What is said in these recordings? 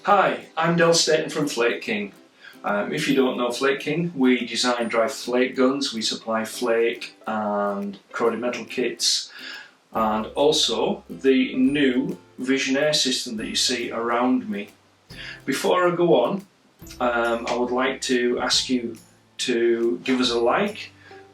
Hi, I'm Del Staten from Flake King. If you don't know Flake King, we design dry flake guns, we supply flake and corroded metal kits, and also the new VsionAir system that you see around me. Before I go on, I would like to ask you to give us a like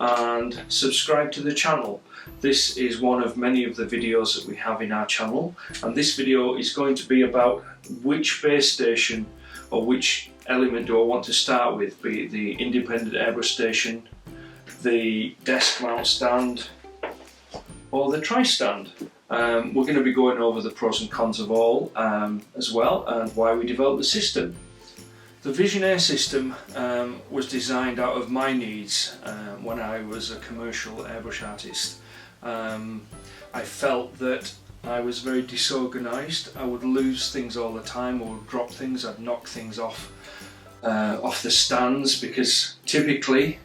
and subscribe to the channel. This is one of many of the videos that we have in our channel, and this video is going to be about which base station or which element do I want to start with, be it the independent airbrush station, the desk mount stand or the tri-stand. We're going to be going over the pros and cons of all as well, and why we developed the system. The VsionAir system was designed out of my needs when I was a commercial airbrush artist. I felt that I was very disorganised. I would lose things all the time, I would drop things, I'd knock things off the stands, because typically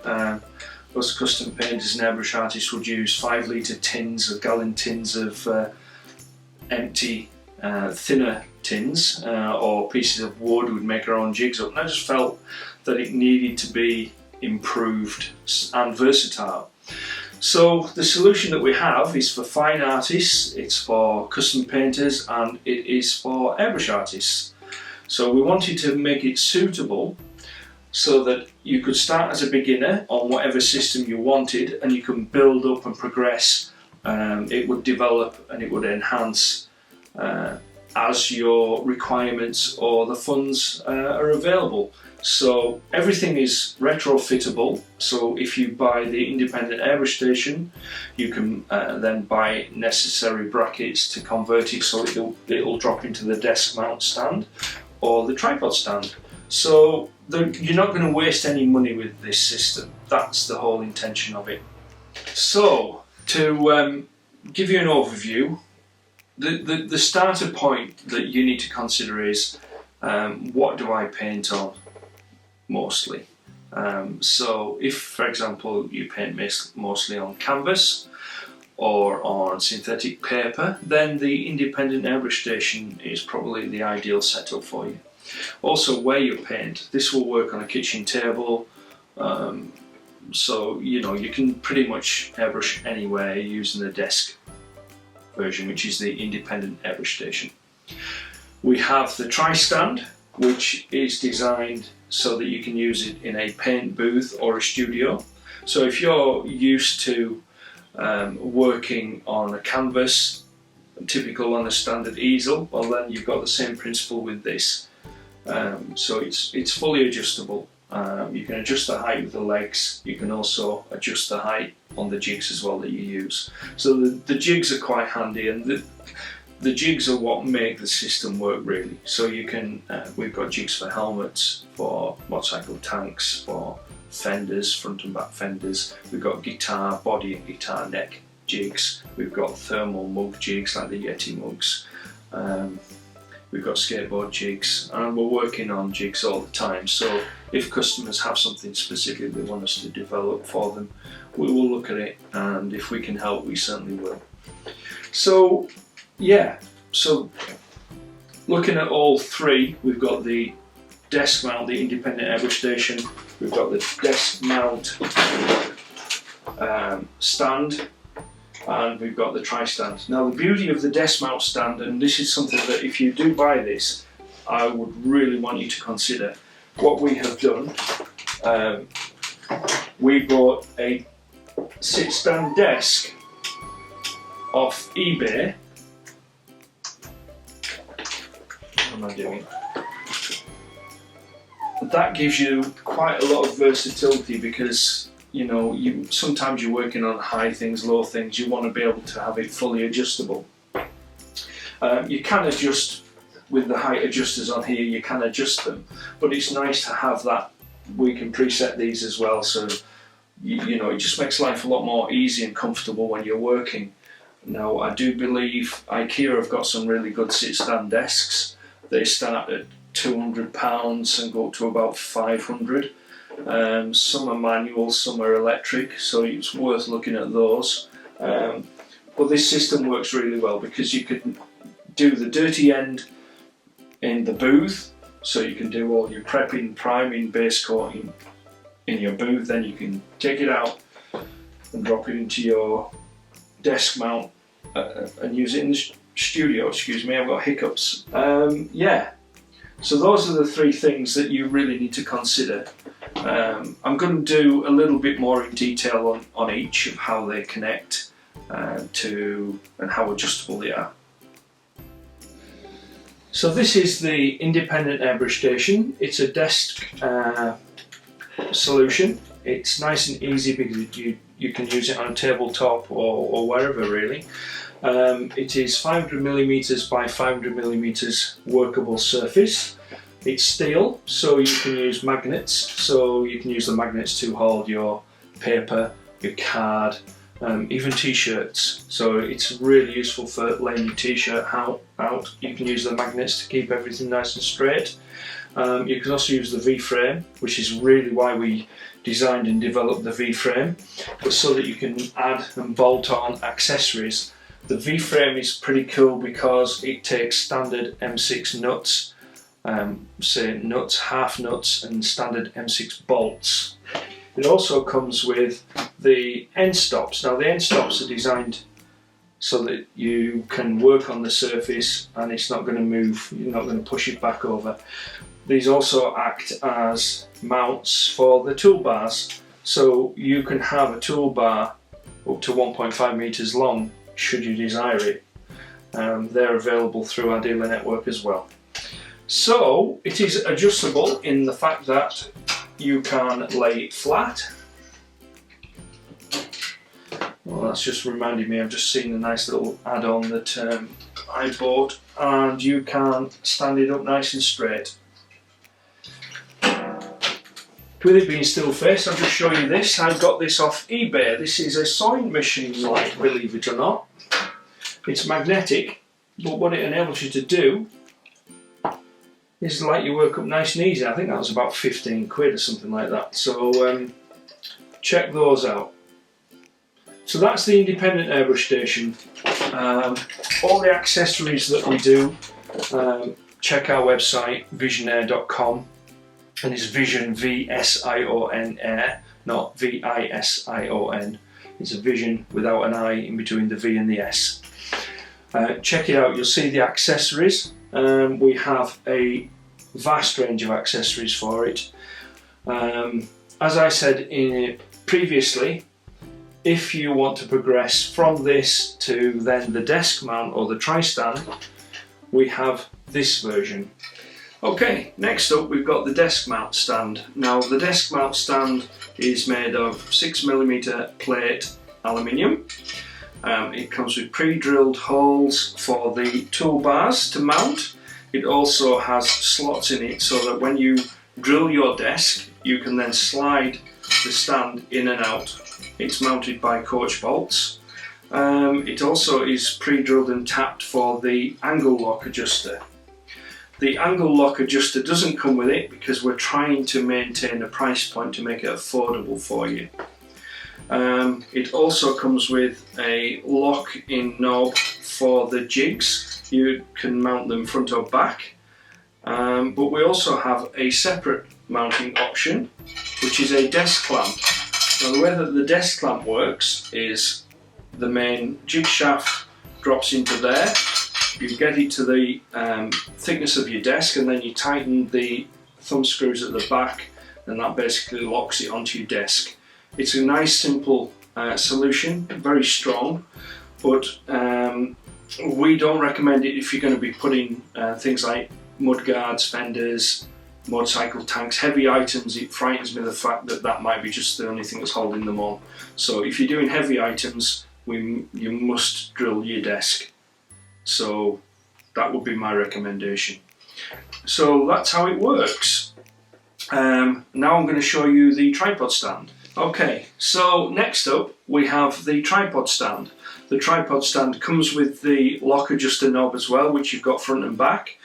most custom painters and airbrush artists would use 5 litre tins or gallon tins of empty thinner tins or pieces of wood. We'd make our own jigs up, and I just felt that it needed to be improved and versatile. So the solution that we have is for fine artists, it's for custom painters, and it is for airbrush artists. So we wanted to make it suitable so that you could start as a beginner on whatever system you wanted, and you can build up and progress. It would develop and it would enhance as your requirements or the funds are available. So everything is retrofittable, so if you buy the independent airbrush station, you can then buy necessary brackets to convert it so it'll drop into the desk mount stand or the tripod stand. So you're not going to waste any money with this system. That's the whole intention of it. So to give you an overview, the starter point that you need to consider is what do I paint on mostly. So if, for example, you paint mostly on canvas or on synthetic paper, then the independent airbrush station is probably the ideal setup for you. Also, where you paint, this will work on a kitchen table, so you can pretty much airbrush anywhere using the desk version, which is the independent airbrush station. We have the tri-stand, which is designed so that you can use it in a paint booth or a studio. So if you're used to working on a canvas, typical on a standard easel, well then you've got the same principle with this. So it's fully adjustable. You can adjust the height with the legs. You can also adjust the height on the jigs as well that you use. So the jigs are quite handy, and the jigs are what make the system work really. So you can, we've got jigs for helmets, for motorcycle tanks, for fenders, front and back fenders. We've got guitar body and guitar neck jigs. We've got thermal mug jigs like the Yeti mugs. We've got skateboard jigs, and we're working on jigs all the time. So if customers have something specific they want us to develop for them, we will look at it, and if we can help, we certainly will. So yeah, so looking at all three, we've got the desk mount, the independent airbrush station, we've got the desk mount stand, and we've got the tri-stand. Now the beauty of the desk mount stand, and this is something that if you do buy this, I would really want you to consider. What we have done, we bought a sit-stand desk off eBay. What am I doing? That gives you quite a lot of versatility, because sometimes you're working on high things, low things, you want to be able to have it fully adjustable. You can adjust with the height adjusters on here, you can adjust them, but it's nice to have that. We can preset these as well, so it just makes life a lot more easy and comfortable when you're working. Now I do believe IKEA have got some really good sit-stand desks. They start at £200 and go up to about £500. Some are manual, some are electric, so it's worth looking at those. But this system works really well because you can do the dirty end in the booth, so you can do all your prepping, priming, base coating in your booth. Then you can take it out and drop it into your desk mount and use it in the studio. Excuse me, I've got hiccups. Yeah, so those are the three things that you really need to consider. I'm going to do a little bit more in detail on each of how they connect to and how adjustable they are. So this is the independent airbrush station. It's a desk solution. It's nice and easy because you can use it on a tabletop or wherever really. It is 500mm by 500mm workable surface. It's steel, so you can use magnets. So you can use the magnets to hold your paper, your card, even t-shirts. So it's really useful for laying your t-shirt out. You can use the magnets to keep everything nice and straight. You can also use the V-frame, which is really why we designed and developed the V-frame, but so that you can add and bolt on accessories. The V-frame is pretty cool because it takes standard M6 nuts, say nuts, half nuts and standard M6 bolts. It also comes with the end stops. Now the end stops are designed so that you can work on the surface and it's not going to move, you're not going to push it back over. These also act as mounts for the toolbars, so you can have a toolbar up to 1.5 meters long should you desire it. They're available through our dealer network as well. So it is adjustable in the fact that you can lay it flat. Well, that's just reminded me, I've just seen a nice little add-on that I bought, and you can stand it up nice and straight. With it being still face, I'll just show you this. I got this off eBay. This is a sewing machine light, believe it or not. It's magnetic, but what it enables you to do is light your work up nice and easy. I think that was about 15 quid or something like that. So check those out. So that's the independent airbrush station. All the accessories that we do, check our website, VsionAir.com. And it's Vision, V-S-I-O-N, Air, not V-I-S-I-O-N. It's a Vision without an I in between the V and the S. Check it out, you'll see the accessories. We have a vast range of accessories for it. As I said previously, if you want to progress from this to then the desk mount or the tri-stand, we have this version. Okay, next up we've got the desk mount stand. Now the desk mount stand is made of 6mm plate aluminium. It comes with pre-drilled holes for the toolbars to mount. It also has slots in it so that when you drill your desk you can then slide the stand in and out. It's mounted by coach bolts. It also is pre-drilled and tapped for the angle lock adjuster. The angle lock adjuster doesn't come with it because we're trying to maintain a price point to make it affordable for you. It also comes with a lock-in knob for the jigs. You can mount them front or back. But we also have a separate mounting option, which is a desk clamp. Now the way that the desk clamp works is the main jig shaft drops into there. You get it to the thickness of your desk and then you tighten the thumb screws at the back and that basically locks it onto your desk. It's a nice simple solution, very strong, but we don't recommend it if you're going to be putting things like mud guards, fenders, motorcycle tanks, heavy items. It frightens me the fact that that might be just the only thing that's holding them on. So if you're doing heavy items, you must drill your desk. So that would be my recommendation. So that's how it works. Now I'm going to show you the tripod stand. Okay, so next up we have the tripod stand. The tripod stand comes with the lock adjuster knob as well, which you've got front and back.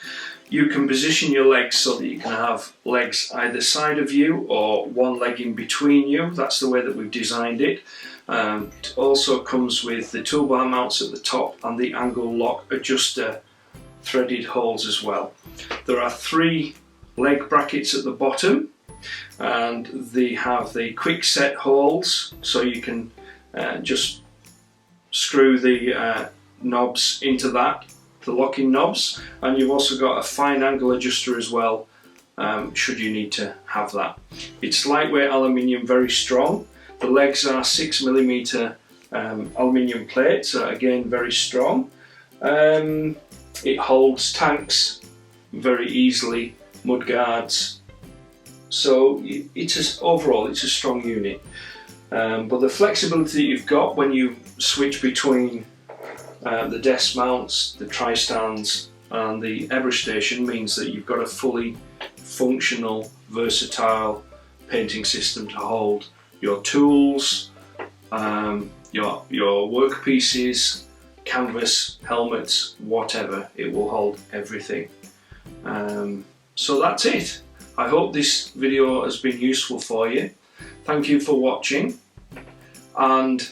You can position your legs so that you can have legs either side of you or one leg in between you. That's the way that we've designed it. It also comes with the toolbar mounts at the top and the angle lock adjuster threaded holes as well. There are 3 leg brackets at the bottom, and they have the quick set holes, so you can just screw the knobs into that, the locking knobs, and you've also got a fine angle adjuster as well, should you need to have that. It's lightweight aluminium, very strong. The legs are 6mm aluminium plates, so again very strong. It holds tanks very easily, mud guards, so overall it's a strong unit. But the flexibility you've got when you switch between the desk mounts, the tri-stands and the airbrush station means that you've got a fully functional, versatile painting system to hold your tools, your workpieces, canvas, helmets, whatever. It will hold everything. So that's it. I hope this video has been useful for you. Thank you for watching, and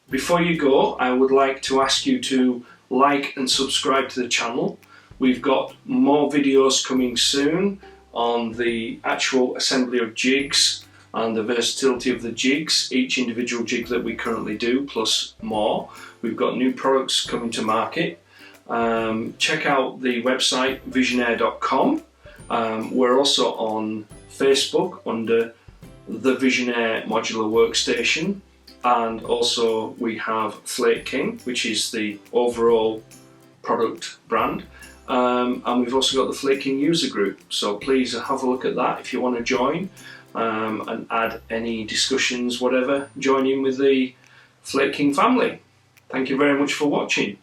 before you go, I would like to ask you to like and subscribe to the channel. We've got more videos coming soon on the actual assembly of jigs and the versatility of the jigs, each individual jig that we currently do, plus more. We've got new products coming to market. Check out the website VsionAir.com. We're also on Facebook under the VsionAir Modular Workstation, and also we have Flake King, which is the overall product brand, and we've also got the Flake King user group, so please have a look at that if you want to join and add any discussions, whatever, join in with the Flake King family. Thank you very much for watching.